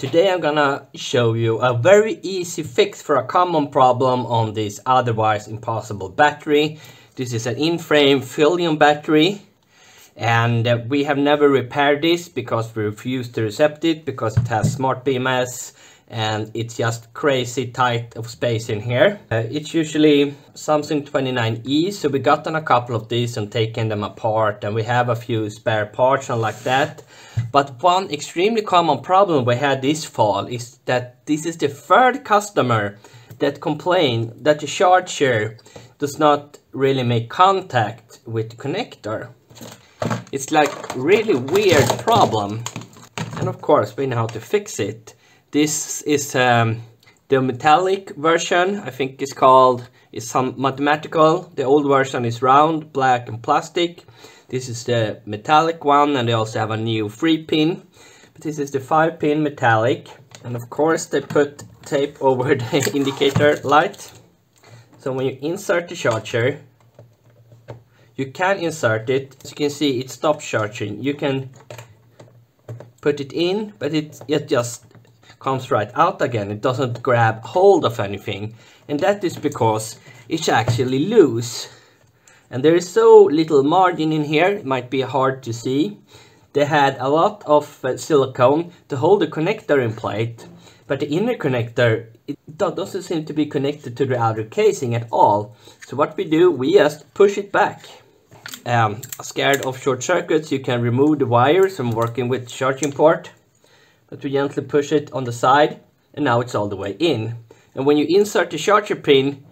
Today I'm gonna show you a very easy fix for a common problem on this otherwise impossible battery. This is an in-frame Phylion battery, and we have never repaired this because we refuse to accept it because it has smart BMS and it's just crazy tight of space in here. It's usually Samsung 29E, so we gotten a couple of these and taken them apart, and we have a few spare parts and like that. But one extremely common problem we had this fall is that this is the third customer that complained that the charger does not really make contact with the connector. It's like really weird problem, and of course we know how to fix it. This is the metallic version. I think it's some mathematical. The old version is round, black and plastic. This is the metallic one, and they also have a new 3-pin. But this is the 5-pin metallic, and of course they put tape over the indicator light. So when you insert the charger, you can insert it. As you can see, it stops charging. You can put it in, but it just comes right out again. It doesn't grab hold of anything, and that is because it's actually loose, and there is so little margin in here. It might be hard to see. They had a lot of silicone to hold the connector in place, but the inner connector, it doesn't seem to be connected to the outer casing at all. So what we do, we just push it back. Scared of short circuits, you can remove the wires from working with charging port. But we gently push it on the side, and now it's all the way in. And when you insert the charger pin,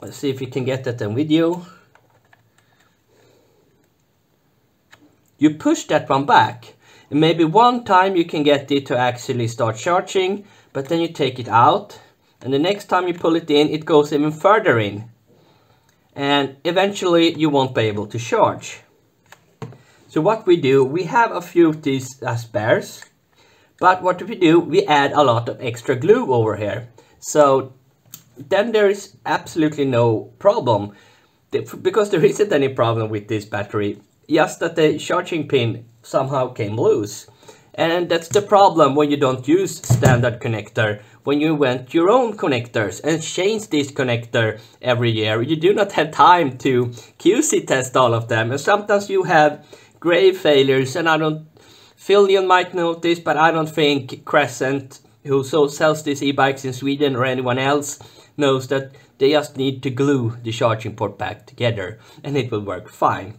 let's see if you can get that in video. You push that one back, and maybe one time you can get it to actually start charging, but then you take it out, and the next time you pull it in, it goes even further in. And eventually you won't be able to charge. So what we do, we have a few of these spares, but what we do, we add a lot of extra glue over here. So then there is absolutely no problem, because there isn't any problem with this battery, just that the charging pin somehow came loose. And that's the problem when you don't use standard connector. When you invent your own connectors and change this connector every year, you do not have time to QC test all of them, and sometimes you have grave failures. And Phylion might know this, but I don't think Crescent, who sells these e-bikes in Sweden, or anyone else knows that they just need to glue the charging port back together and it will work fine.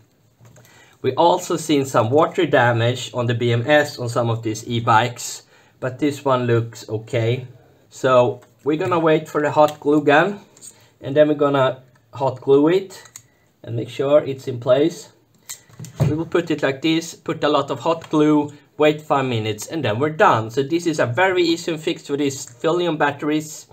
We also seen some water damage on the BMS on some of these e-bikes, but this one looks okay. So we're gonna wait for the hot glue gun, and then we're gonna hot glue it and make sure it's in place. We will put it like this, put a lot of hot glue, wait 5 minutes, and then we're done. So this is a very easy fix for these Phylion batteries.